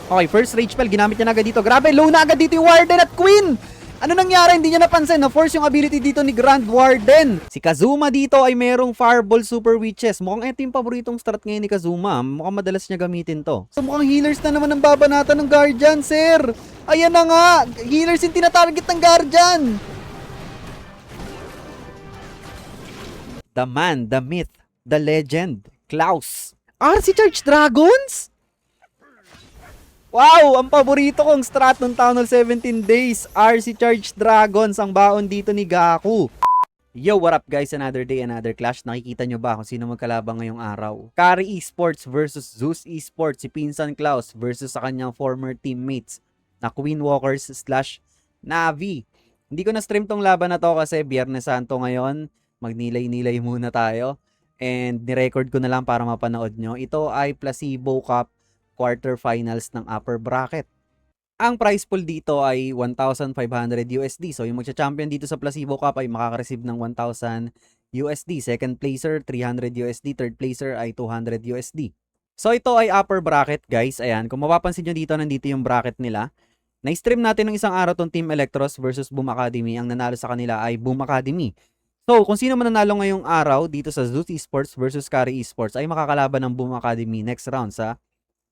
Okay, first rage spell, ginamit niya na agad dito. Grabe, low na agad dito yung Warden at Queen! Ano nangyari? Hindi niya napansin. Na-force yung ability dito ni Grand Warden. Si Kazuma dito ay merong Fireball Super Witches. Mukhang ito yung paboritong strat ngayon ni Kazuma. Mukhang madalas niya gamitin to. So mukhang healers na naman ang babanatan ng Guardian, sir. Ayan na nga. Healers yung tinatarget ng Guardian. The man, the myth, the legend, Klaus. RC Charge Dragons? Wow! Ang paborito kong strat ng Town Hall 17 Days, RC Charge Dragons, ang baon dito ni Gaku. Yo, what up guys? Another day, another clash. Nakikita nyo ba kung sino magkalabang ngayong araw? Kari Esports versus Zeus Esports, si Pinsan Klaus versus sa kanyang former teammates na Queen Walkers / Navi. Hindi ko na-stream tong laban na to kasi Biyernes Santo ngayon. Magnilay-nilay muna tayo. And nirecord ko na lang para mapanood nyo. Ito ay Placebo Cup quarterfinals ng upper bracket. Ang prize pool dito ay 1,500 USD. So yung magcha-champion dito sa Placebo Cup ay makaka-receive ng 1,000 USD. Second placer 300 USD, third placer ay 200 USD. So ito ay upper bracket, guys. Ayan, kung mapapansin nyo dito, nandito yung bracket nila. Na-stream natin ng isang araw tong Team Electros versus Boom Academy. Ang nanalo sa kanila ay Boom Academy. So, kung sino man nanalo ngayong araw dito sa Zeus Esports versus Kari Esports ay makakalaban ng Boom Academy next round sa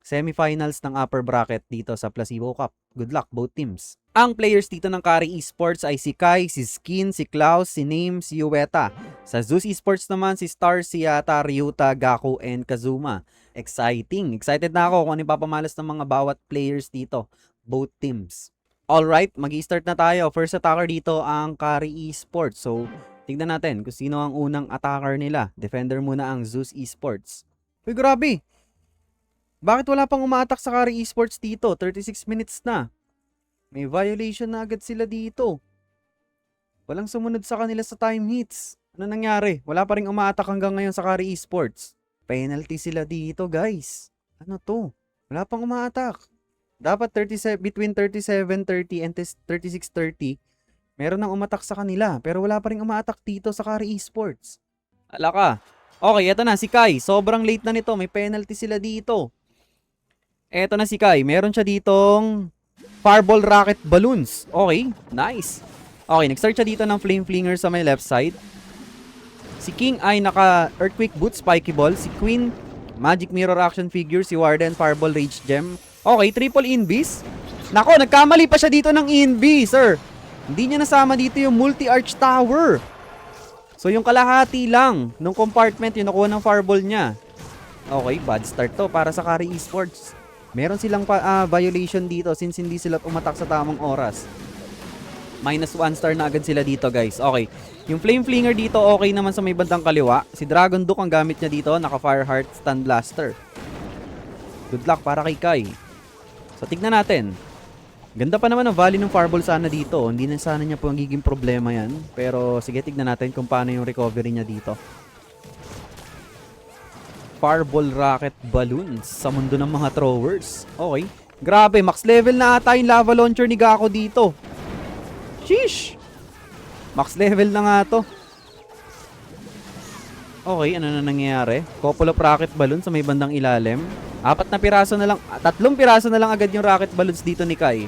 semifinals ng upper bracket dito sa Placebo Cup. Good luck both teams. Ang players dito ng Kari Esports ay si Kai, si Skin, si Klaus, si Name, si Yueta. Sa Zeus Esports naman si Star, si Yata, Ryuta, Gaku, and Kazuma. Exciting. Excited na ako kung ano ipapamalas ng mga bawat players dito. Both teams. Alright, mag-i-start na tayo. First attacker dito ang Kari Esports. So, tignan natin kung sino ang unang attacker nila. Defender muna ang Zeus Esports. Uy, grabe! Bakit wala pang umaatak sa Kari Esports dito? 36 minutes na. May violation na agad sila dito. Walang sumunod sa kanila sa time hits. Ano nangyari? Wala pa rin umaatak hanggang ngayon sa Kari Esports. Penalty sila dito, guys. Ano to? Wala pang umaatak. Dapat between 37:30 and 36:30, meron nang umatak sa kanila. Pero wala pa rin umaatak dito sa Kari Esports. Ala ka. Okay, eto na si Kai. Sobrang late na nito. May penalty sila dito. Eto na si Kai. Meron siya ditong Fireball Rocket Balloons. Okay, nice. Okay, nag-start siya dito ng Flame Flinger sa may left side. Si King ay naka Earthquake Boot, Spiky Ball. Si Queen, Magic Mirror Action Figure. Si Warden, Fireball Rage Gem. Okay, triple invis. Nako, nagkamali pa siya dito ng invis, sir. Hindi niya nasama dito yung Multi-Arch Tower. So, yung kalahati lang nung compartment, yung nakuha ng fireball niya. Okay, bad start to para sa Kari Esports. Meron silang violation dito since hindi sila umatak sa tamang oras. -1 star na agad sila dito, guys. Okay, yung Flame Flinger dito okay naman sa may bandang kaliwa. Si Dragon Duke ang gamit niya dito, naka Fire Heart Stun Blaster. Good luck para kay Kai. So, tignan natin. Ganda pa naman ang value ng fireball sana dito. Hindi na sana niya po magiging problema yan. Pero sige, tignan natin kung paano yung recovery niya dito. Fireball Rocket Balloons sa mundo ng mga throwers. Okay. Grabe, max level na ata yung lava launcher ni Gaku dito. Sheesh! Max level na nga to. Okay, ano na nangyayari? Couple of rocket balloons sa may bandang ilalim. 3 piraso na lang agad yung rocket balloons dito ni Kai.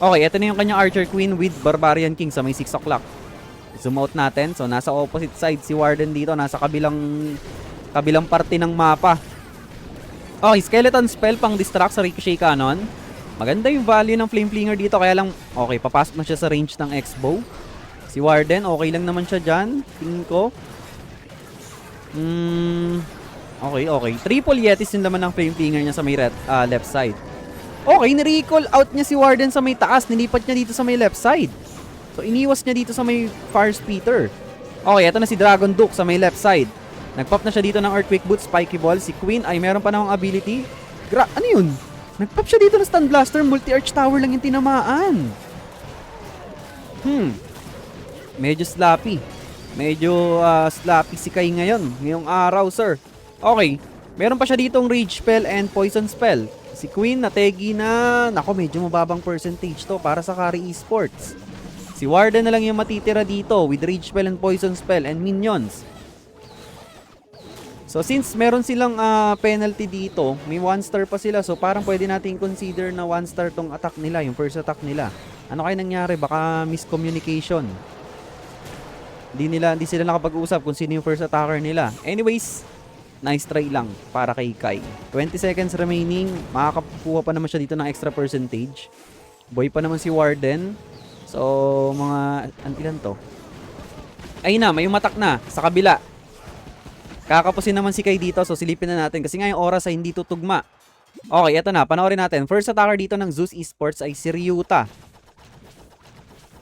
Okay, ito na yung kanyang Archer Queen with Barbarian King sa may 6 o'clock. Zoom out natin. So, nasa opposite side si Warden dito. Nasa kabilang parte ng mapa. Okay, Skeleton Spell pang distract sa Ricochet Cannon. Maganda yung value ng Flame Flinger dito. Kaya lang, okay, papasok na siya sa range ng X-Bow. Si Warden, okay lang naman siya dyan. Tingin ko. Okay. Triple Yetis yung laman ng Flame Flinger niya sa may left side. Okay, ni-recall out niya si Warden sa may taas. Nilipat niya dito sa may left side. So, iniwas niya dito sa may Fire Spitter. Okay, ito na si Dragon Duke sa may left side. Nagpop na siya dito ng Earthquake Boot, Spiky Ball. Si Queen ay meron pa namang ability. Ano yun? Nagpop siya dito ng Stun Blaster. Multi-Arch Tower lang yung tinamaan. Medyo sloppy. Medyo sloppy si Kai ngayong araw, sir. Okay, meron pa siya ditong Rage Spell and Poison Spell. Si Queen nategi na. Nako, medyo mababang percentage to para sa Kari Esports. Si Warden na lang yung matitira dito with Rage Spell and Poison Spell and Minions. So since meron silang penalty dito, may 1 star pa sila. So parang pwede nating consider na 1 star tong attack nila, yung first attack nila. Ano kaya nangyari? Baka miscommunication. Hindi sila nakapag-usap kung sino yung first attacker nila. Anyways, nice try lang para kay Kai. 20 seconds remaining. Makakakuha pa naman siya dito ng extra percentage. Boy pa naman si Warden. So, mga... ilan to? Ayun na, may umatak na sa kabila. Kakapusin naman si Kai dito. So, silipin na natin. Kasi nga yung oras ay hindi tutugma. Okay, eto na. Panoorin natin. First attacker dito ng Zeus Esports ay si Ryuta.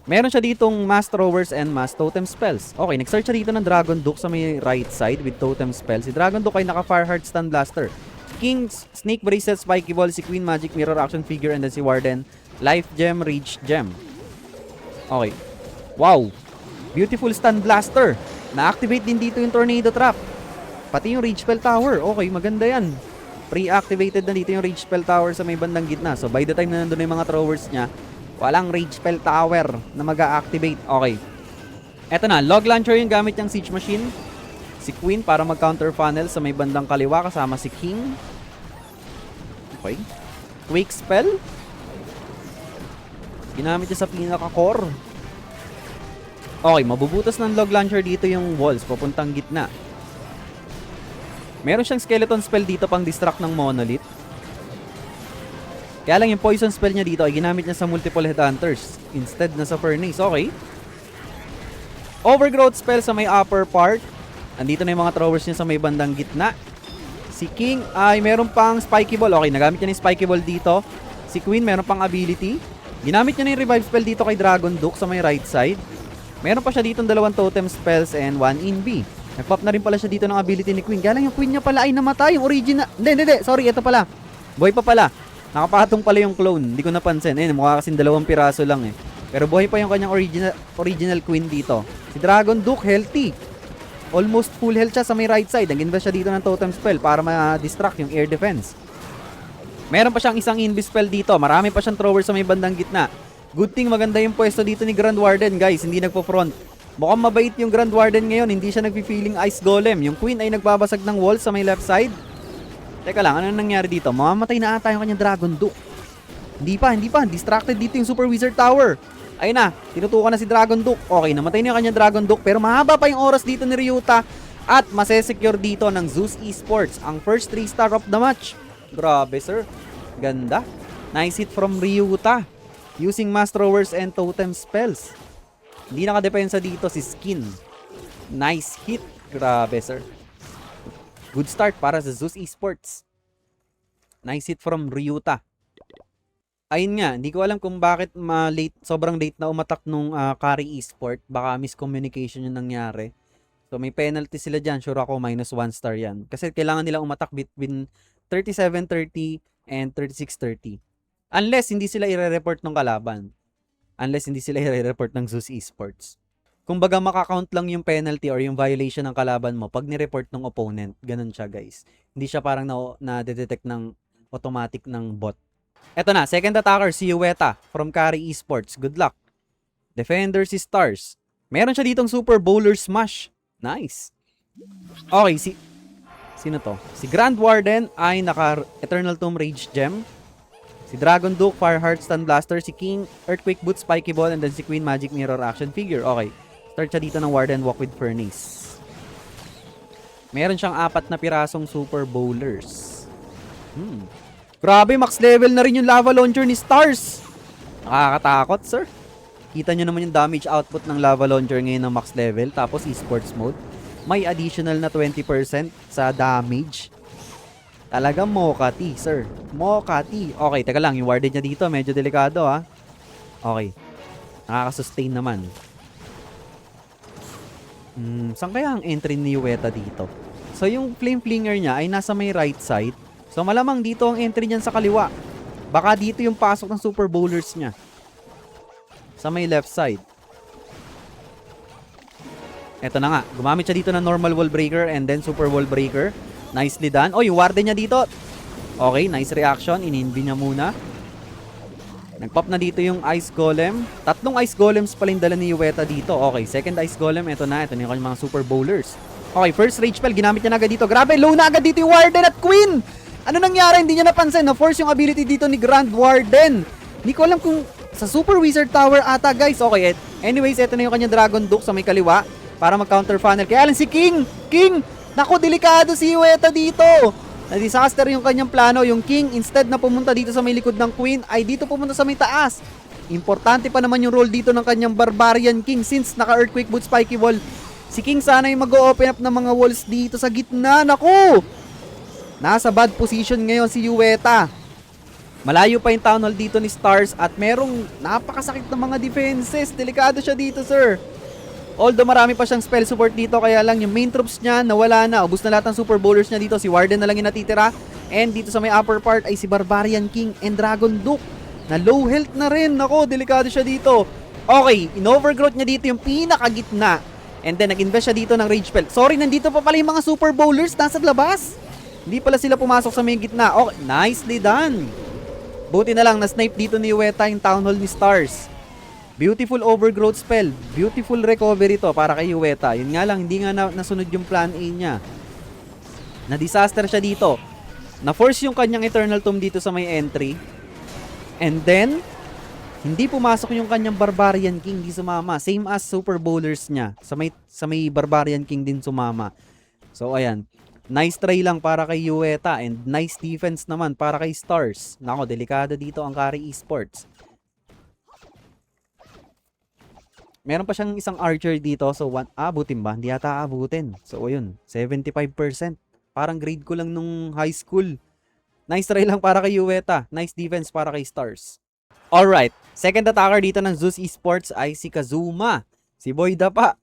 Meron siya ditong Mass Throwers and Mass Totem Spells. Okay, nag-search siya dito ng Dragon Duke sa may right side with Totem Spells. Si Dragon Duke ay naka-Fireheart Stun Blaster. King, Snake Bracelet, Spiky Ball, si Queen Magic, Mirror Action Figure, and then si Warden, Life Gem, Rage Gem. Okay. Wow. Beautiful Stun Blaster. Na-activate din dito yung Tornado Trap. Pati yung Rage Spell Tower. Okay, maganda yan. Pre-activated na dito yung Rage Spell Tower sa may bandang gitna. So by the time na nandun na yung mga throwers niya, walang Rage Spell Tower na mag-a-activate. Okay. Eto na, Log Launcher yung gamit niyang Siege Machine. Si Queen para mag-counter funnel sa may bandang kaliwa kasama si King. Okay. Quake Spell. Ginamit niya sa pinaka-core. Okay, mabubutas ng Log Launcher dito yung walls papuntang gitna. Meron siyang Skeleton Spell dito pang distract ng Monolith. Kaya lang yung poison spell niya dito ay ginamit niya sa multiple headhunters instead na sa furnace. Okay. Overgrowth spell sa may upper part. Andito na yung mga throwers niya sa may bandang gitna. Si King ay meron pang Spiky Ball. Okay, nagamit niya yung Spiky Ball dito. Si Queen meron pang ability. Ginamit niya na yung revive spell dito kay Dragon Duke sa may right side. Meron pa siya dito 2 totem spells and 1 inv. Nagpop na rin pala siya dito ng ability ni Queen. Kaya lang yung Queen niya pala ay namatay. Yung original. Hindi. Sorry, ito pala. Buhay pa pala. Nakapatong pala yung clone. Hindi ko napansin. Mukha kasing 2 piraso lang eh. Pero buhay pa yung kanyang original Queen dito. Si Dragon Duke, healthy. Almost full health siya sa may right side. Nag-invest siya dito ng totem spell para ma-distract yung air defense. Meron pa siyang isang invis spell dito. Marami pa siyang thrower sa may bandang gitna. Good thing maganda yung pwesto dito ni Grand Warden, guys. Hindi nagpo-front. Mukhang mabait yung Grand Warden ngayon. Hindi siya nagpi-feeling Ice Golem. Yung Queen ay nagbabasag ng wall sa may left side. Teka lang, ano nangyari dito? Mamamatay na ata yung kanyang Dragon Duke. Hindi pa. Distracted dito yung Super Wizard Tower. Ayun na, tinutukan na si Dragon Duke. Okay, namatay na yung kanyang Dragon Duke. Pero mahaba pa yung oras dito ni Ryuta. At masesecure dito ng Zeus Esports ang first 3-star of the match. Grabe, sir. Ganda. Nice hit from Ryuta. Using Mass Throwers and Totem Spells. Hindi nakadepensa dito si Skin. Nice hit. Grabe, sir. Good start para sa Zeus Esports. Nice hit from Ryuta. Ayun nga, hindi ko alam kung bakit sobrang late na umatak nung Kari Esport. Baka miscommunication yung nangyari. So may penalty sila dyan. Sure ako, -1 star yan. Kasi kailangan nilang umatak between 37:30 and 36:30. Unless hindi sila i-report ng kalaban. Unless hindi sila i-report ng Zeus Esports. Kumbaga makakount lang yung penalty or yung violation ng kalaban mo pag ni-report ng opponent. Ganun siya, guys. Hindi siya parang na-detect ng automatic ng bot. Eto na, second attacker si Ueta from Kari Esports. Good luck. Defender si Stars. Meron siya ditong Super Bowler Smash. Nice. Okay, sino to? Si Grand Warden ay naka Eternal Tomb Rage Gem. Si Dragon Duke, Fireheart Stun Blaster. Si King, Earthquake Boot, Spiky Ball. And then si Queen, Magic Mirror Action Figure. Okay. Start siya dito ng Warden Walk with Furnace. Meron siyang 4 na pirasong Super Bowlers. Grabe, max level na rin yung lava launcher ni Stars. Nakakatakot, sir. Kita nyo naman yung damage output ng lava launcher ngayon ng max level. Tapos esports mode. May additional na 20% sa damage. Talagang Mokati, sir. Mokati. Okay, teka lang. Yung warded niya dito, medyo delikado, ha. Okay. Nakaka-sustain naman. Saan kaya ang entry ni Ueta dito? So, yung flame flinger niya ay nasa may right side. So, malamang dito ang entry niyan sa kaliwa. Baka dito yung pasok ng Super Bowlers niya. Sa may left side. Eto na nga. Gumamit siya dito ng normal wall breaker and then super wall breaker. Nicely done. Oh, yung warden niya dito. Okay, nice reaction. Ininbi niya muna. Nagpop na dito yung Ice Golem. 3 Ice Golems pala yung dala ni Ueta dito. Okay, second Ice Golem. Ito na yung mga Super Bowlers. Okay, first rage spell, ginamit niya na agad dito. Grabe, low na agad dito yung Warden at Queen! Ano nangyari? Hindi niya napansin. Na-force yung ability dito ni Grand Warden. Hindi ko alam kung sa Super Wizard Tower ata, guys. Okay, anyways, eto na yung kanyang Dragon Duke sa may kaliwa para mag-counter funnel. Kaya lang si King! King! Naku, delikado si Ueta dito! Na-disaster yung kanyang plano. Yung King, instead na pumunta dito sa may likod ng Queen, ay dito pumunta sa may taas. Importante pa naman yung role dito ng kanyang Barbarian King since naka-Earthquake Boot Spiky Wall. Si King sana yung mag-open up ng mga walls dito sa gitna. Naku! Nasa bad position ngayon si Ueta. Malayo pa yung Town Hall dito ni Stars at merong napakasakit na mga defenses. Delikado siya dito, sir. Although marami pa siyang spell support dito, kaya lang yung main troops niya nawala na. Ubus na lahat ng super bowlers niya dito. Si Warden na lang yung natitira. And dito sa may upper part ay si Barbarian King and Dragon Duke na low health na rin. Nako, delikado siya dito. Okay, in-overgrowth niya dito yung pinakagitna. And then nag-invest siya dito ng rage spell. Sorry, nandito pa pala yung mga super bowlers nasa labas. Hindi pala sila pumasok sa may gitna. Okay, nicely done. Buti na lang na-snipe dito ni Ueta yung Town Hall ni Stars. Beautiful overgrowth spell. Beautiful recovery to para kay Ueta. Yun nga lang, hindi nga nasunod yung plan A niya. Na-disaster siya dito. Na-force yung kanyang Eternal Tomb dito sa may entry. And then, hindi pumasok yung kanyang Barbarian King. Hindi sumama. Same as Super Bowlers niya. Sa may Barbarian King din sumama. So, ayan. Nice try lang para kay Ueta and nice defense naman para kay Stars. Nako, delikado dito ang Carry Esports. Meron pa siyang isang archer dito. So, abutin ba? Hindi yata abutin. So, ayun. 75%. Parang grade ko lang nung high school. Nice try lang para kay Ueta. Nice defense para kay Stars. Alright. Second attacker dito ng Zeus Esports ay si Kazuma. Si Boy Dapa.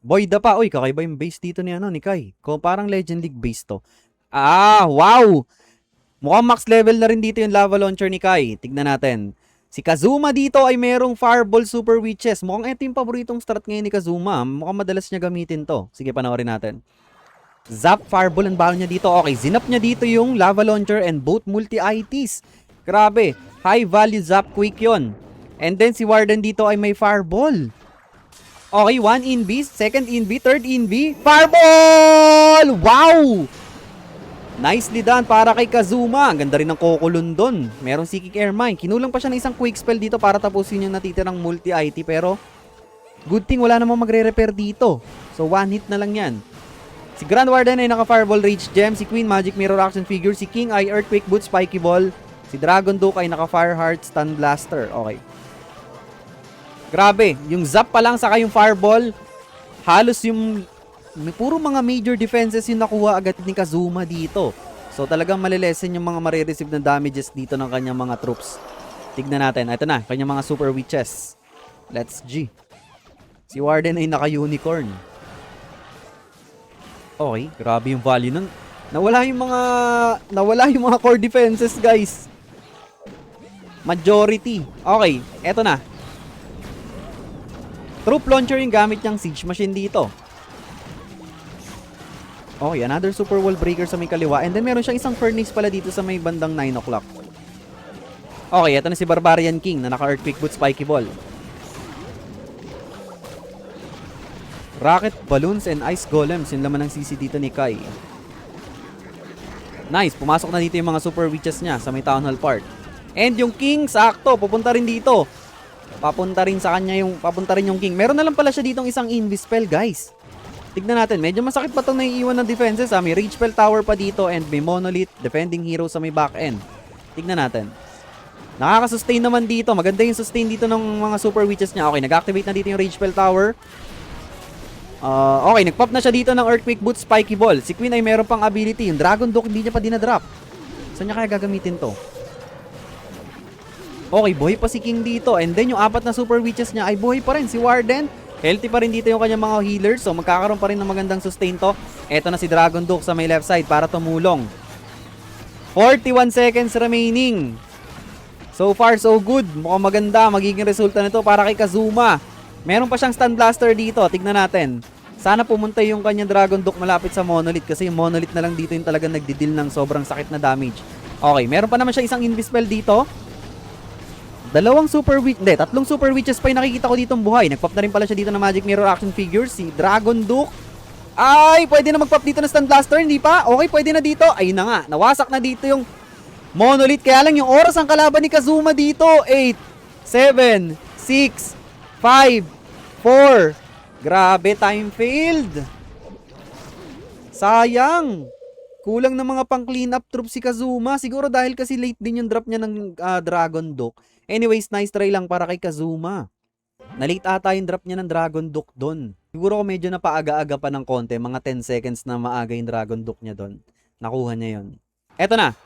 Boy Dapa. Uy, kakaiba yung base dito ni Kai. Kung parang Legend League base to. Ah, wow! Mukhang max level na rin dito yung lava launcher ni Kai. Tignan natin. Si Kazuma dito ay merong Fireball Super Witches. Mukhang ito yung paboritong strat ngayon ni Kazuma. Mukhang madalas niya gamitin to. Sige, panoorin natin. Zap Fireball ang balon niya dito. Okay, zinap niya dito yung lava launcher and both multi-ITs. Grabe. High value zap quick yon. And then si Warden dito ay may Fireball. Okay, 1 in B, second in B, third in B. Fireball! Wow! Nicely done para kay Kazuma. Ang ganda rin ng kukulon doon. Merong Psychic Air Mine. Kinulang pa siya ng isang quick spell dito para tapusin yung natitirang multi-IT. Pero, good thing wala namang magre-repair dito. So, one hit na lang yan. Si Grand Warden ay naka-Fireball Rage Gem. Si Queen Magic Mirror Action Figure. Si King ay Earthquake Boot Spiky Ball. Si Dragon Duke ay naka-Fire Heart Stun Blaster. Okay. Grabe, yung zap pa lang saka yung fireball, halos yung puro mga major defenses yung nakuha agad ni Kazuma dito. So talagang malilesen yung mga marireceive na damages dito ng kanyang mga troops. Tignan natin, ito na, kanyang mga super witches. Let's G. Si Warden ay naka-unicorn. Okay, grabe yung value nun. Nawala yung mga core defenses, guys. Majority. Okay, eto na. Troop launcher yung gamit niyang siege machine dito. Okay, another super wall breaker sa may kaliwa. And then meron siyang isang furnace pala dito sa may bandang 9 o'clock. Okay, ito na si Barbarian King na naka-Earthquake Boot Spiky Ball. Rocket Balloons and Ice Golems yung laman ng CC dito ni Kai. Nice, pumasok na dito yung mga super witches niya sa may Town Hall part. And yung King, sakto, pupunta rin dito. Papunta rin yung King. Meron na lang pala siya ditong isang Invis spell, guys. Tignan natin, medyo masakit pa itong naiiwan ng defenses. May Rage Spell Tower pa dito and may Monolith, defending hero sa may back end. Tignan natin. Nakaka-sustain naman dito. Maganda yung sustain dito ng mga super witches niya. Okay, nag-activate na dito yung Rage Spell Tower. Okay, nag-pop na siya dito ng Earthquake Boot Spiky Ball. Si Queen ay meron pang ability. Yung Dragon Duke hindi niya pa dinadrop. Saan niya kaya gagamitin to? Okay, buhay pa si King dito. And then yung apat na super witches niya ay buhay pa rin. Si Warden, healthy pa rin dito yung kanyang mga healers. So magkakaroon pa rin ng magandang sustain to. Eto na si Dragon Duke sa may left side para tumulong. 41 seconds remaining. So far, so good. Mukhang maganda. Magiging resulta nito para kay Kazuma. Meron pa siyang Stun Blaster dito. Tignan natin. Sana pumunta yung kanyang Dragon Duke malapit sa Monolith. Kasi yung Monolith na lang dito yung talagang nagdi-deal ng sobrang sakit na damage. Okay, meron pa naman siya isang Invis Spell dito. Tatlong super witches pa yung nakikita ko ditong buhay. Nagpop na rin pala siya dito ng Magic Mirror Action Figure. Si Dragon Duke. Ay, pwede na mag-pop dito ng Stun Blaster. Hindi pa. Okay, pwede na dito. Ayun na nga. Nawasak na dito yung Monolith. Kaya lang yung oras ang kalaban ni Kazuma dito. 8, 7, 6, 5, 4. Grabe, time failed. Sayang. Kulang ng mga pang clean up troops si Kazuma. Siguro dahil kasi late din yung drop niya ng Dragon Duke. Anyways, nice try lang para kay Kazuma. Na-late ata yung drop niya ng Dragon Duke doon. Siguro ko medyo napaaga-aga pa ng konti. Mga 10 seconds na maaga yung Dragon Duke niya doon. Nakuha niya yon. Eto na.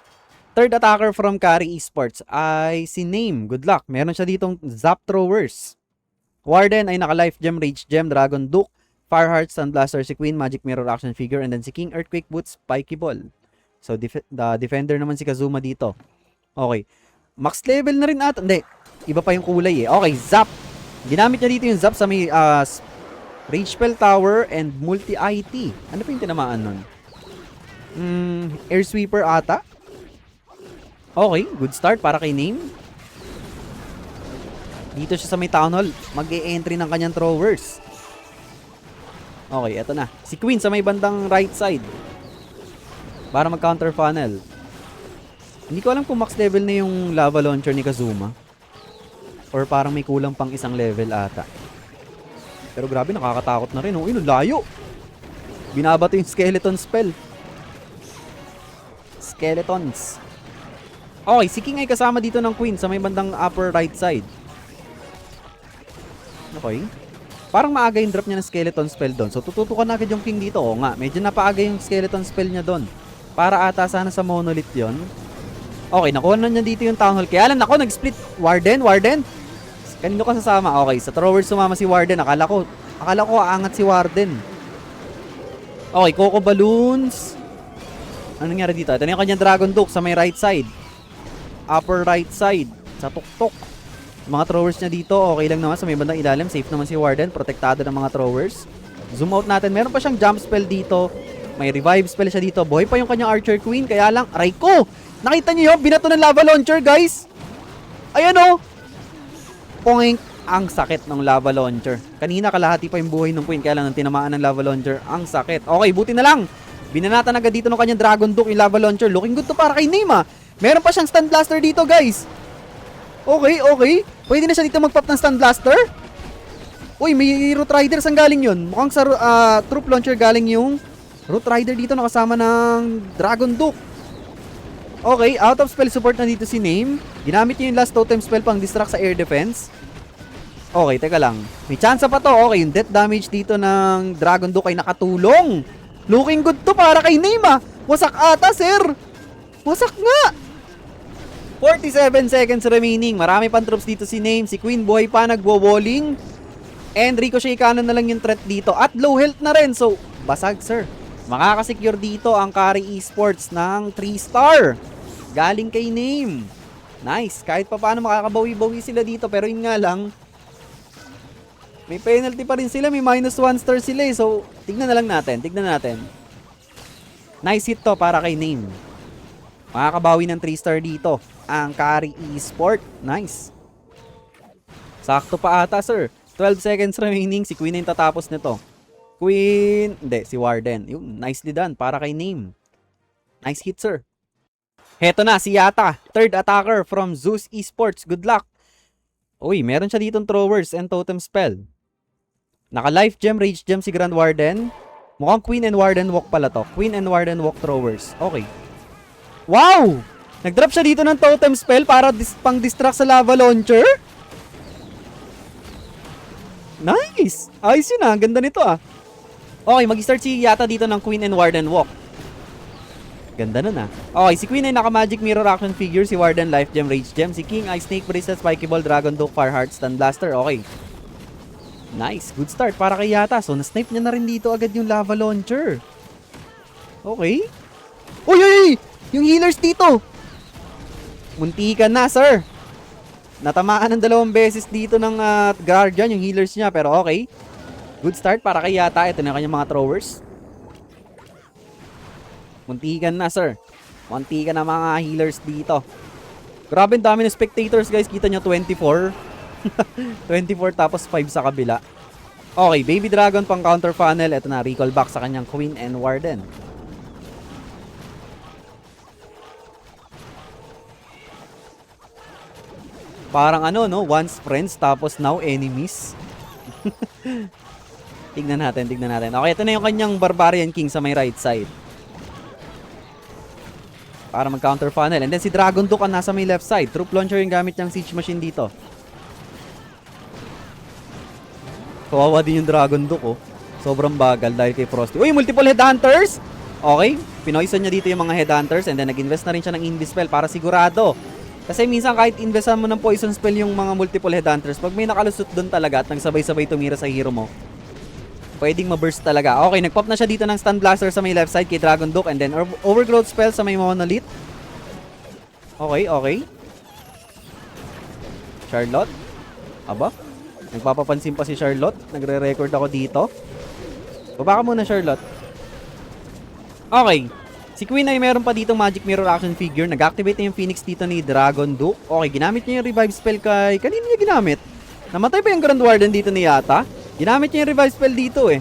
Third attacker from Kari Esports ay si Name. Good luck. Meron siya ditong Zap Throwers. Warden ay naka-Life Gem, Rage Gem, Dragon Duke, Fireheart, Stun Blaster, si Queen, Magic Mirror Action Figure, and then si King, Earthquake Boots, Spikey Ball. So, the defender naman si Kazuma dito. Okay. Max level na rin ata. Hindi. Iba pa yung kulay eh. Okay, Zap. Ginamit niya dito yung Zap sa may Rage Spell Tower and Multi-IT. Ano pa yung tinamaan nun? Air Sweeper ata? Okay, good start para kay Name. Dito siya sa may Town Hall. Mag-e-entry ng kanyang throwers. Okay, eto na. Si Queen sa may bandang right side. Para mag-counter funnel. Hindi ko alam kung max level na yung lava launcher ni Kazuma. Or parang may kulang pang isang level ata. Pero grabe, nakakatakot na rin. Oh, ino, layo. Binabato yung skeleton spell. Skeletons. Okay, si King ay kasama dito ng Queen sa may bandang upper right side. Okay. Parang maaga yung drop niya ng skeleton spell doon. So, tututukan na agad yung King dito. Oo nga, medyo napaaga yung skeleton spell niya doon. Para ata sana sa Monolith yon. Okay, nakuha na niya dito yung Town Hall. Kaya lang, ako, nag-split. Warden? Kanino ka sasama? Okay, sa throwers sumama si Warden. Akala ko aangat si Warden. Okay, Coco Balloons. Ano nangyari dito? Ito na yung kanyang Dragon Duke sa may right side. Upper right side. Sa tuktok. Mga throwers niya dito, okay lang naman sa may bandang ilalim. Safe naman si Warden, protektado ng mga throwers. Zoom out natin. Meron pa siyang jump spell dito. May revive spell siya dito. Buhay pa yung kanyang Archer Queen. Kaya lang, aray ko! Nakita niyo yun? Binato ng lava launcher, guys! Ayan o! Poink! Ang sakit ng lava launcher. Kanina kalahati pa yung buhay ng Queen. Kaya lang, nang tinamaan ng lava launcher, ang sakit. Okay, buti na lang. Binanatan agad dito ng kanyang Dragon Duke yung lava launcher. Looking good to para kay Name, ah. Meron pa siyang Stun Blaster dito, guys. Okay. Pwede na siya dito mag-pop ng Stun Blaster? Uy, may Root Riders ang galing yun. Mukhang sa Troop Launcher galing yung Root Rider dito nakasama ng Dragon Duke. Okay, out of spell support na dito si Name. Ginamit niya yung last totem spell pang distract sa air defense. Okay, teka lang. May chance pa to. Okay, yung death damage dito ng Dragon Duke ay nakatulong. Looking good to para kay Name, ah. Wasak ata, sir. Wasak nga. 47 seconds remaining. Marami pang troops dito si Name. Si Queen buhay pa, nagwo-walling. And Ricochet Cannon na lang yung threat dito. At low health na rin. So, basag, sir. Makakasecure dito ang Kari Esports ng 3-star. Galing kay Name. Nice. Kahit pa paano makakabawi-bawi sila dito. Pero yun nga lang, may penalty pa rin sila. May -1 star sila eh. So, tignan na lang natin. Nice hit to para kay Name. Makakabawi ng 3-star dito ang Kari Esport. Nice. Sakto pa ata, sir. 12 seconds remaining. Si Queen na yung tatapos nito. Queen. Hindi, si Warden. Yung nicely done para kay Name. Nice hit, sir. Heto na, si Yata. Third attacker from Zeus Esports. Good luck. Uy, meron siya ditong throwers and totem spell. Naka-life gem, rage gem si Grand Warden. Mukhang Queen and Warden walk pala to. Queen and Warden walk throwers. Okay. Wow! Nag-drop siya dito ng totem spell para pang-distract sa lava launcher. Nice! Ayos yun, ah. Ganda nito, ah. Okay, mag-start si Yata dito ng Queen and Warden walk. Ganda nun, ah. Okay, si Queen ay naka-magic mirror action figure. Si Warden life gem, rage gem. Si King ay snake bracelet, spikey ball, dragon duke, fireheart, stun blaster. Okay. Nice. Good start para kay Yata. So, na-snipe niya na rin dito agad yung lava launcher. Okay. Uy! Yung healers dito. Muntikan na, sir. Natamaan ng 2 beses dito ng Guardian, yung healers niya. Pero okay. Good start para kay Yata. Ito na kanyang mga throwers. Muntikan na, sir. Muntikan na mga healers dito. Grabe, dami ng spectators, guys. Kita nyo, 24. 24 tapos 5 sa kabila. Okay, Baby Dragon pang counter funnel. Ito na, recall back sa kanyang Queen and Warden. Parang ano, no? Once friends, tapos now enemies. Tignan natin, tignan natin. Okay, ito na yung kanyang Barbarian King sa may right side. Para mag-counter funnel. And then si Dragon Duke ang nasa may left side. Troop launcher yung gamit niyang siege machine dito. Kawawa din yung Dragon Duke, oh. Sobrang bagal dahil kay Frosty. Uy, multiple headhunters! Okay, pinoison niya dito yung mga headhunters and then nag-invest na rin siya ng Invis-spell para sigurado. Kasi minsan kahit investan mo ng poison spell yung mga multiple headhunters, pag may nakalusot doon talaga at nagsabay-sabay tumira sa hero mo, pwedeng ma-burst talaga. Okay, nag-pop na siya dito ng Stun Blaster sa may left side kay Dragon Duke and then Overgrowth spell sa may Monolith. Okay, okay. Charlotte. Aba, nagpapapansin pa si Charlotte. Nagre-record ako dito. Baba ka muna, Charlotte. Okay. Si Queen ay meron pa ditong Magic Mirror action figure. Nag-activate na yung Phoenix dito ni Dragon Duke. Okay, ginamit niya yung revive spell kay... Kanino niya ginamit? Namatay pa yung Grand Warden dito ni Yata. Ginamit niya yung revive spell dito eh.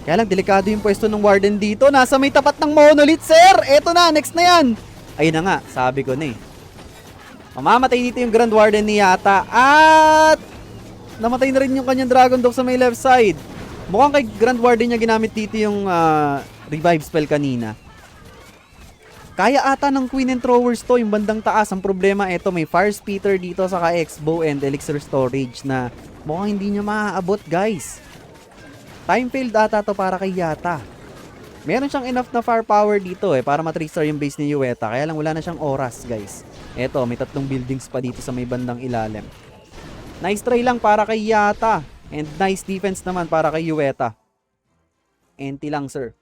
Kaya lang, delikado yung pwesto ng Warden dito. Nasa may tapat ng Monolith, sir! Eto na, next na yan! Ayun na nga, sabi ko na eh. Mamamatay dito yung Grand Warden ni Yata. At... namatay na rin yung kanyang Dragon Duke sa may left side. Mukhang kay Grand Warden niya ginamit dito yung... revive spell kanina. Kaya ata ng Queen and Throwers to, yung bandang taas. Ang problema, eto, may Fire Spitter dito, saka X-Bow and Elixir Storage na mukhang hindi niya maaabot, guys. Time failed ata to para kay Yata. Meron siyang enough na firepower dito para ma-3-star yung base ni Yueta. Kaya lang wala na siyang oras, guys. Eto, may 3 buildings pa dito sa may bandang ilalim. Nice try lang para kay Yata. And nice defense naman para kay Yueta. Enti lang, sir.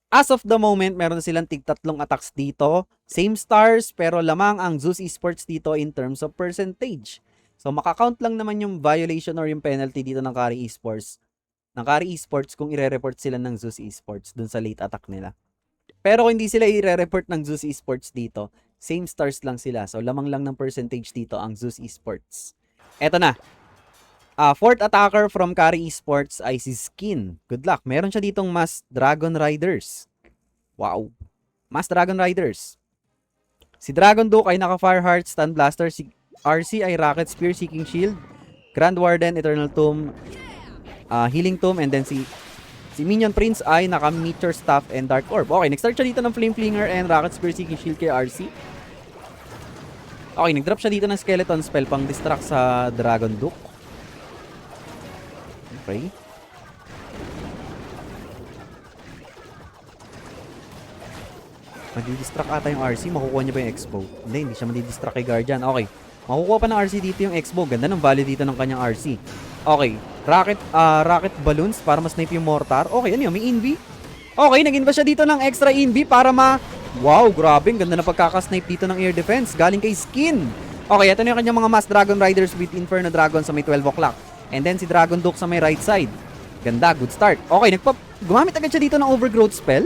As of the moment, meron silang tig-3 attacks dito. Same stars, pero lamang ang Zeus Esports dito in terms of percentage. So, makakount lang naman yung violation or yung penalty dito ng Kari Esports. Ng Kari Esports kung ire-report sila ng Zeus Esports dun sa late attack nila. Pero kung hindi sila i-report ng Zeus Esports dito, same stars lang sila. So, lamang lang ng percentage dito ang Zeus Esports. Eto na. Fourth attacker from Kari Esports ay si Skin. Good luck. Meron siya ditong Mass Dragon Riders. Wow. Mass Dragon Riders. Si Dragon Duke ay naka-Fire Heart, Stun Blaster. Si RC ay Rocket Spear, Seeking Shield. Grand Warden, Eternal Tomb, Healing Tomb. And then si Minion Prince ay naka-Meteor Staff and Dark Orb. Okay, nag-start siya dito ng Flame Flinger and Rocket Spear, Seeking Shield kay RC. Okay, nag-drop siya dito ng Skeleton Spell pang distract sa Dragon Duke. Okay. Madi-distract ata yung RC. Makukuha niya ba yung X-Bow? Hindi siya madi-distract kay Guardian. Okay. Makukuha pa ng RC dito yung X-Bow. Ganda ng value dito ng kanyang RC. Okay. Rocket balloons para ma-snipe yung Mortar. Okay, ano yun? May Invi? Okay, nag-invest siya dito ng extra Invi para Wow, grabe. Ganda na pagkakasnipe dito ng air defense. Galing kay Skin. Okay, ito na yung kanyang mga Mass Dragon Riders with Inferno Dragon sa may 12 o'clock. And then si Dragon Duke sa may right side. Ganda, good start. Okay, gumamit agad siya dito ng Overgrowth spell.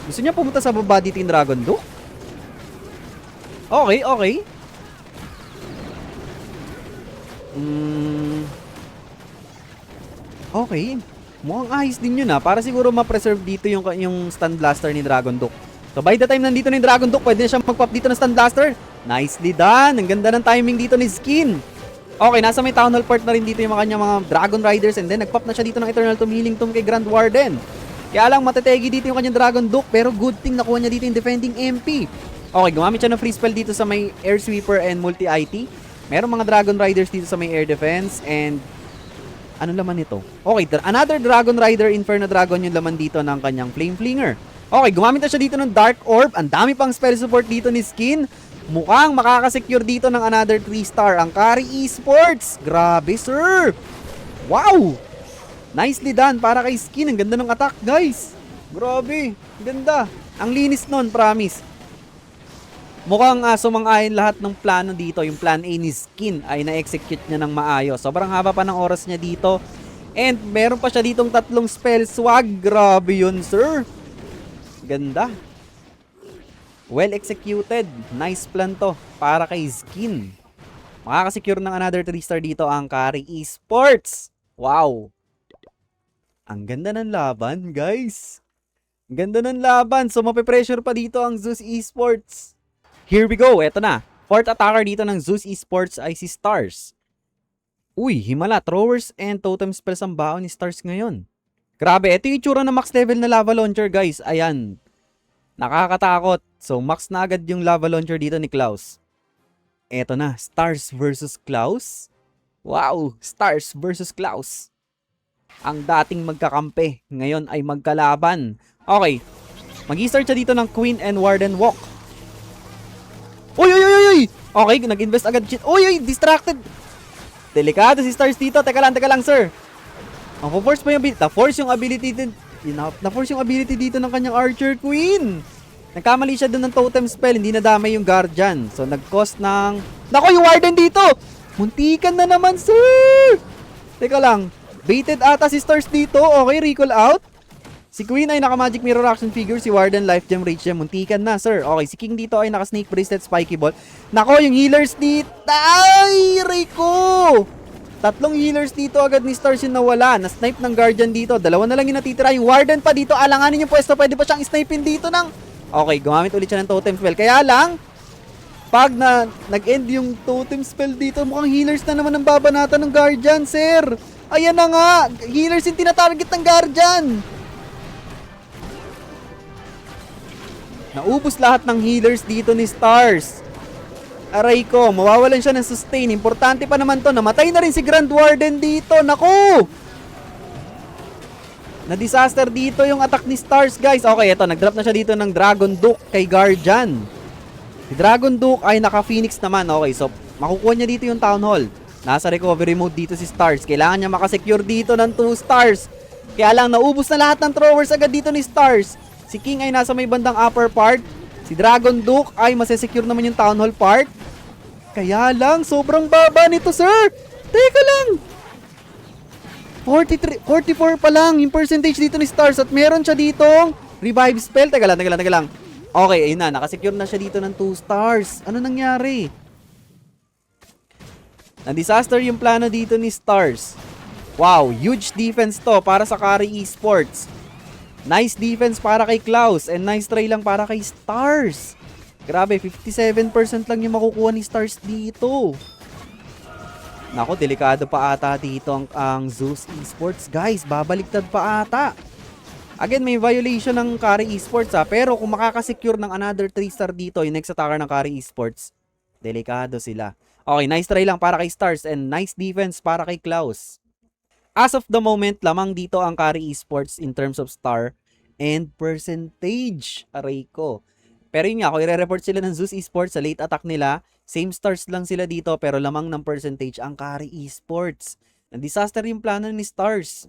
Gusto niya pumunta sa baba dito yung Dragon Duke. Okay, okay. Okay. Mukhang ayos din yun para siguro ma-preserve dito yung Stun Blaster ni Dragon Duke. So by the time nandito na yung Dragon Duke, pwede na siyang mag-pop dito ng Stun Blaster. Nicely done. Ang ganda ng timing dito ni Skin. Okay, nasa may Town Hall part na rin dito yung kanyang mga Dragon Riders and then nag-pop na siya dito ng Eternal Tomb, Healing Tomb kay Grand Warden. Kaya lang matategi dito yung kanyang Dragon Duke pero good thing nakuha niya dito yung Defending MP. Okay, gumamit siya ng free spell dito sa may Air Sweeper and Multi-IT. Merong mga Dragon Riders dito sa may Air Defense and ano laman ito? Okay, another Dragon Rider, Inferno Dragon yung laman dito ng kanyang Flame Flinger. Okay, gumamit na siya dito ng Dark Orb. Ang dami pang spell support dito ni Skin. Mukhang makakasecure dito ng another 3-star ang Kari Esports. Grabe, sir. Wow. Nicely done para kay Skin. Ang ganda ng attack, guys. Grabe. Ganda. Ang linis nun, promise. Mukhang sumang-ayon lahat ng plano dito. Yung plan A ni Skin ay na-execute niya ng maayos. Sobrang haba pa ng oras niya dito. And meron pa siya ditong 3 spell swag. Grabe yun, sir. Ganda. Well executed. Nice plan to para kay Skin. Makakasecure ng another 3-star dito ang Kari Esports. Wow. Ang ganda ng laban, guys. Ang ganda ng laban. So, mape-pressure pa dito ang Zeus Esports. Here we go. Eto na. Fourth attacker dito ng Zeus Esports ay si Stars. Uy, himala. Throwers and totem spells ang baon ni Stars ngayon. Grabe. Ito yung itsura ng max level na lava launcher, guys. Ayan. Nakakatakot. So, max na agad yung lava launcher dito ni Klaus. Eto na. Stars versus Klaus. Wow. Stars versus Klaus. Ang dating magkakampi. Ngayon ay magkalaban. Okay. Mag-i-start siya dito ng Queen and Warden Walk. Uy, uy, uy, uy! Okay, nag-invest agad. Uy, uy, distracted. Delikado si Stars dito. Teka lang, sir. Na-force pa yung ability. Na-force yung ability dito ng kanyang Archer Queen. Nagkamali siya dun ng totem spell. Hindi nadamay yung Guardian. So, nag-cost ng... Nako, yung Warden dito! Muntikan na naman, sir! Teka lang. Baited ata si Stars dito. Okay, recall out. Si Queen ay naka-magic mirror action figure. Si Warden, life gem, rage gem. Muntikan na, sir. Okay, si King dito ay naka-snake bracelet, spiky ball. Nako, yung healers dito. Ay, Rico! 3 healers dito agad ni Stars yung nawala. Na-snipe ng Guardian dito. 2 na lang yung natitira. Yung Warden pa dito. Alanganin yung pwesto. Pwede pa siyang snipein dito ng... Okay, gumamit ulit siya ng totem spell. Kaya lang, pag nag-end yung totem spell dito, mukhang healers na naman ang babanatan ng Guardian, sir. Ayan na nga. Healers yung tinatarget ng Guardian. Naubos lahat ng healers dito ni Stars. Aray ko, mawawalan siya ng sustain. Importante pa naman to. Namatay na rin si Grand Warden dito. Naku! Na-disaster dito yung attack ni Stars, guys. Okay, eto. Nag-drop na siya dito ng Dragon Duke kay Guardian. Si Dragon Duke ay naka-Phoenix naman. Okay, so makukuha niya dito yung Town Hall. Nasa recovery mode dito si Stars. Kailangan niya makasecure dito ng 2 stars. Kaya lang, naubos na lahat ng throwers agad dito ni Stars. Si King ay nasa may bandang upper part. Si Dragon Duke ay masesecure naman yung Town Hall part. Kaya lang, sobrang baba nito, sir. Teka lang. 44 pa lang yung percentage dito ni Stars. At meron siya ditong revive spell. Teka lang. Okay, ayun na. Nakasecure na siya dito ng 2 stars. Ano nangyari? Na-disaster yung plano dito ni Stars. Wow, huge defense to para sa Kari Esports. Nice defense para kay Klaus and nice try lang para kay Stars. Grabe, 57% lang yung makukuha ni Stars dito. Nako, delikado pa ata dito ang Zeus Esports. Guys, babaliktad pa ata. Again, may violation ng Kari Esports pero kung makakasecure ng another 3-star dito, yung next attacker ng Kari Esports, delikado sila. Okay, nice try lang para kay Stars and nice defense para kay Klaus. As of the moment, lamang dito ang Kari Esports in terms of star and percentage. Aray ko. Pero yun nga, kung i-report sila ng Zeus Esports sa late attack nila, same stars lang sila dito pero lamang ng percentage ang Kari Esports. Disaster yung plano ni Stars.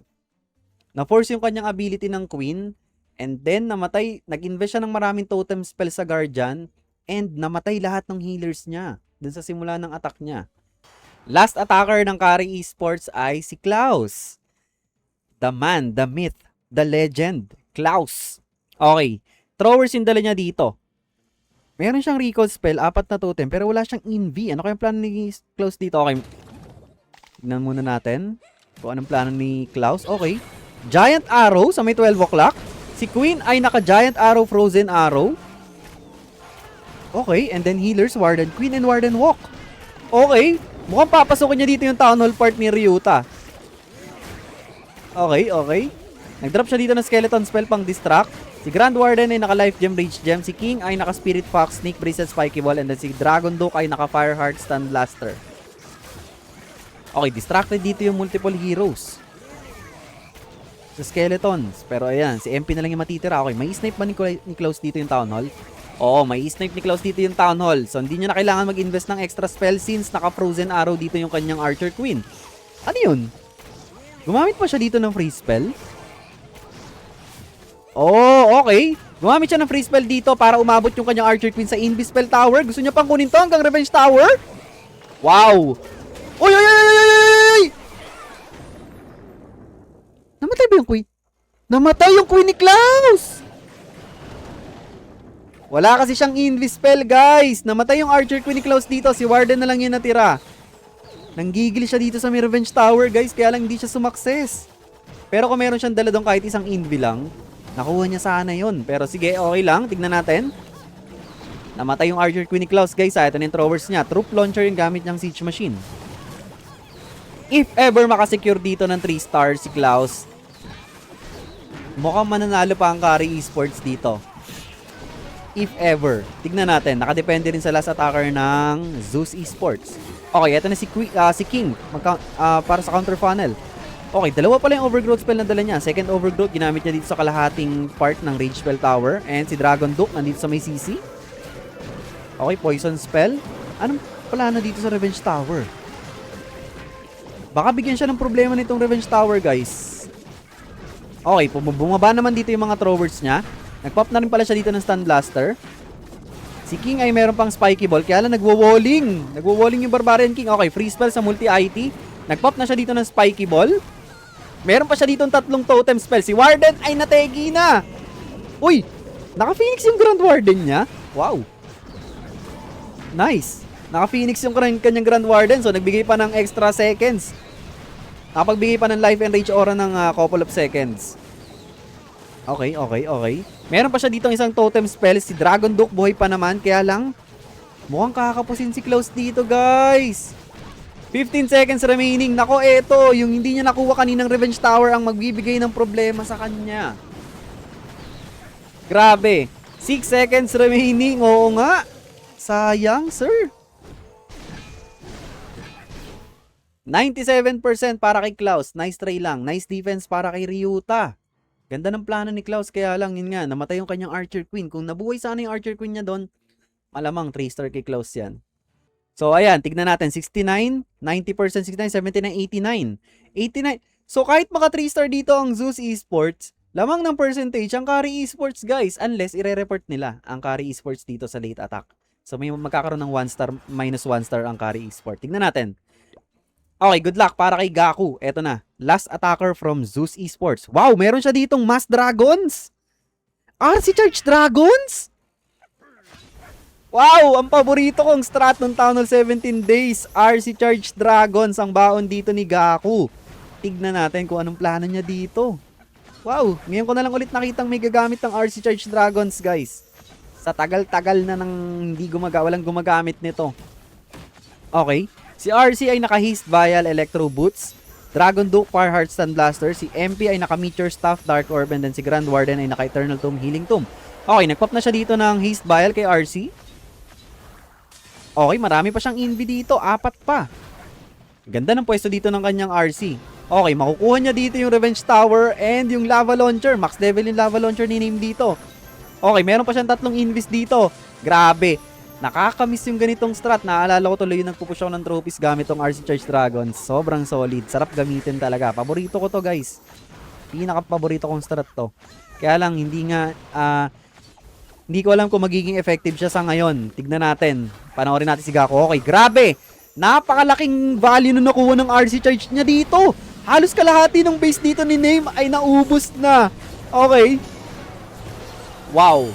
Na-force yung kanyang ability ng Queen and then namatay, nag-invest siya ng maraming totem spell sa Guardian and namatay lahat ng healers niya dun sa simula ng attack niya. Last attacker ng Kari Esports ay si Klaus. The man, the myth, the legend, Klaus. Okay, throwers yung dala niya dito. Meron siyang recall spell, 4 na totem, pero wala siyang inv. Ano kayong plano ni Klaus dito? Okay, tignan muna natin kung anong plano ni Klaus. Okay, Giant Arrow sa may 12 o'clock. Si Queen ay naka-Giant Arrow, Frozen Arrow. Okay, and then healers, Warden Queen and Warden Walk. Okay, mukhang papasukin niya dito yung Town Hall part ni Ryuta. Okay. Nag-drop siya dito ng Skeleton Spell pang distract. Si Grand Warden ay naka-Life Gem, Rage Gem. Si King ay naka-Spirit Fox, Snake Bracelet, Spiky Ball. And then si Dragon Duke ay naka-Fireheart, Stun Blaster. Okay, distracted dito yung multiple heroes sa Skeletons. Pero ayan, si MP na lang yung matitira. Okay, may snipe ba ni Klaus dito yung Town Hall? Oo, may snipe ni Klaus dito yung Town Hall. So, hindi niya na kailangan mag-invest ng extra spell since naka-Frozen Arrow dito yung kanyang Archer Queen. Ano yun? Gumamit pa siya dito ng free spell? Oh, okay. Gumamit siya ng free spell dito para umabot yung kanyang Archer Queen sa Invis Spell Tower. Gusto niya pang kunin to hanggang Revenge Tower? Wow! Uy! Namatay ba yung Queen? Namatay yung Queen ni Klaus! Wala kasi siyang Invis Spell, guys. Namatay yung Archer Queen ni Klaus dito. Si Warden na lang yung natira. Nanggigil siya dito sa may Revenge Tower, guys. Kaya lang hindi siya sumakses. Pero kung meron siyang dala doon kahit isang Invi lang, nakuha niya sana yun. Pero sige, okay lang. Tignan natin. Namatay yung Archer Queen ni Klaus, guys. Ito na yung throwers niya. Troop launcher yung gamit niyang siege machine. If ever makasecure dito ng 3 stars si Klaus, mukhang mananalo pa ang Kari Esports dito. If ever. Tignan natin. Nakadepende rin sa last attacker ng Zeus Esports. Okay, ito na si King para sa counter funnel. Okay, dalawa pala yung overgrowth spell na dala niya. Second overgrowth, ginamit niya dito sa kalahating part ng rage spell tower. And si Dragon Duke nandito sa may CC. Okay, poison spell. Anong plano dito sa Revenge Tower? Baka bigyan siya ng problema nitong Revenge Tower, guys. Okay, bumaba naman dito yung mga throwers niya. Nagpop na rin pala siya dito ng Stun Blaster. Si King ay meron pang Spiky Ball, kaya lang nagwo-walling. Nagwo-walling yung Barbarian King. Okay, free spell sa multi-IT. Nagpop na siya dito ng Spiky Ball. Meron pa siya dito ng 3 totem spell. Si Warden ay nategi na. Uy, naka-Phoenix yung Grand Warden niya. Wow. Nice. Naka-Phoenix yung kanyang Grand Warden. So, nagbigay pa ng extra seconds. Nakapagbigay pa ng life and rage aura ng couple of seconds. Okay. Meron pa siya dito isang totem spell. Si Dragon Duke buhay pa naman. Kaya lang, mukhang kakapusin si Klaus dito, guys. 15 seconds remaining. Nako, eto. Yung hindi niya nakuha kaninang Revenge Tower ang magbibigay ng problema sa kanya. Grabe. 6 seconds remaining. Oo nga. Sayang, sir. 97% para kay Klaus. Nice try lang. Nice defense para kay Ryuta. Ganda ng plano ni Klaus. Kaya lang, yun nga, namatay yung kanyang Archer Queen. Kung nabuhay sana yung Archer Queen niya doon, malamang 3-star kay Klaus yan. So, ayan. Tignan natin. 69, 90%, 69, 79, 89. 89. So, kahit maka 3-star dito ang Zeus Esports, lamang ng percentage ang Kari Esports, guys. Unless, ire-report nila ang Kari Esports dito sa late attack. So, may magkakaroon ng 1-star, minus 1-star ang Kari Esports. Tignan natin. Okay, good luck para kay Gaku. Eto na. Last attacker from Zeus Esports. Wow, meron siya ditong Mass Dragons. RC Charge Dragons? Wow, ang paborito kong strat ng Town Hall 17 Days. RC Charge Dragons ang baon dito ni Gaku. Tignan natin kung anong plano niya dito. Wow, ngayon ko na lang ulit nakitang may gagamit ng RC Charge Dragons, guys. Sa tagal-tagal na nang walang gumagamit nito. Okay. Si RC ay naka-Haste Vial, Electro Boots. Dragon Duke, Fireheart, Stun Blaster. Si MP ay naka-Meteor Staff, Dark Orb. And then si Grand Warden ay naka-Eternal Tomb, Healing Tomb. Okay, nagpop na siya dito ng Haste Vial kay RC. Okay, marami pa siyang Invi dito. 4 pa. Ganda ng pwesto dito ng kanyang RC. Okay, makukuha niya dito yung Revenge Tower and yung Lava Launcher. Max level yung Lava Launcher ni name dito. Okay, meron pa siyang 3 Invis dito. Grabe. Nakakamiss yung ganitong strat. Naalala ko tuloy yung nagpupush ako ng trophies gamit tong RC Charge Dragons. Sobrang solid. Sarap gamitin talaga. Paborito ko to, guys. Pinaka-paborito kong strat to. Kaya lang, hindi ko alam kung magiging effective siya sa ngayon. Tignan natin. Panoorin natin si Gaku. Okay, grabe. Napakalaking value na nakuha ng RC Charge niya dito. Halos kalahati ng base dito ni Name ay naubos na. Okay. Wow.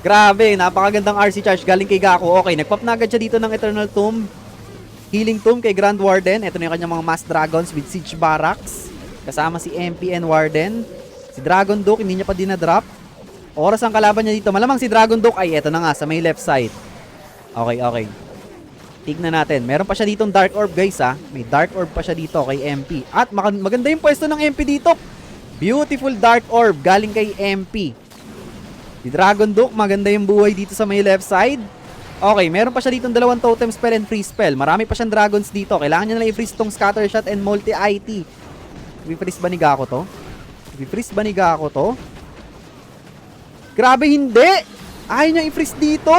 Grabe, napakagandang RC Charge galing kay Gaku. Okay, nagpop na agad siya dito ng Eternal Tomb, Healing Tomb kay Grand Warden. Ito na yung kanyang mga Mass Dragons with Siege Barracks. Kasama si MP and Warden. Si Dragon Duke, hindi niya pa dinadrop. Oras ang kalaban niya dito. Malamang si Dragon Duke ay eto na nga sa may left side. Okay. Tignan natin. Meron pa siya ditong Dark Orb, guys, ha. May Dark Orb pa siya dito kay MP. At maganda yung pwesto ng MP dito. Beautiful Dark Orb galing kay MP. Si Dragon Duke, maganda yung buhay dito sa may left side. Okay, meron pa siya ditong 2 totem spell and free spell. Marami pa siyang dragons dito. Kailangan niya na i-freeze tong scatter shot and multi-IT. I-freeze ba ni Gaku to? I-freeze ba ni Gaku to? Grabe, hindi! Ayaw niya i-freeze dito!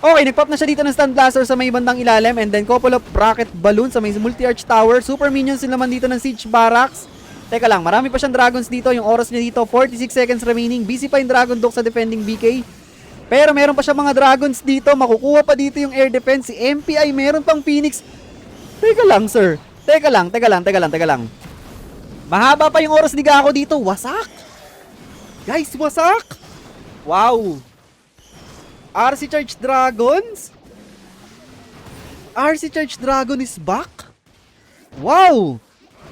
Okay, nagpop na siya dito ng Stun Blaster sa may bandang ilalim. And then couple of rocket balloons sa may multi-arch tower. Super minions din naman dito ng Siege Barracks. Teka lang, marami pa siyang dragons dito. Yung oras niya dito, 46 seconds remaining. Busy pa yung Dragon Duke sa defending BK. Pero meron pa siya mga dragons dito. Makukuha pa dito yung air defense. Si MP ay meron pang Phoenix. Teka lang, sir. Teka lang. Mahaba pa yung oras ni Gaku dito. Wasak. Guys, wasak. Wow. RC Charge Dragons. RC Charge Dragon is back? Wow!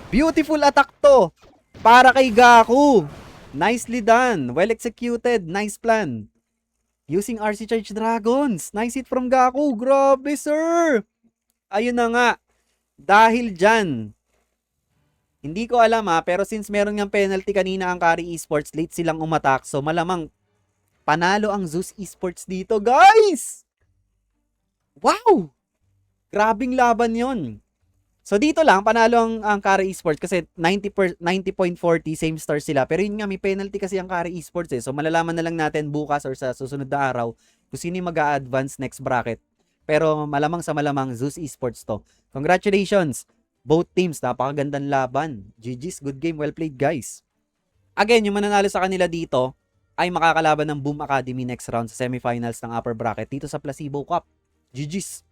Beautiful attack to para kay Gaku. Nicely done. Well executed. Nice plan. Using RC Charge Dragons. Nice hit from Gaku. Grabe, sir. Ayun na nga. Dahil dyan, hindi ko alam pero since meron ng penalty kanina ang Kari Esports, late silang umatak. So malamang panalo ang Zeus Esports dito, guys! Wow! Grabing laban yon. So dito lang, panalo ang Kari Esports kasi 90.40 same stars sila. Pero yun nga, may penalty kasi ang Kari Esports eh. So malalaman na lang natin bukas or sa susunod na araw kung sino yung mag-a-advance next bracket. Pero malamang sa malamang, Zeus Esports to. Congratulations! Both teams, napakagandang laban. GG's, good game, well played guys. Again, yung mananalo sa kanila dito ay makakalaban ng Boom Academy next round sa semifinals ng upper bracket dito sa Placebo Cup. GG's!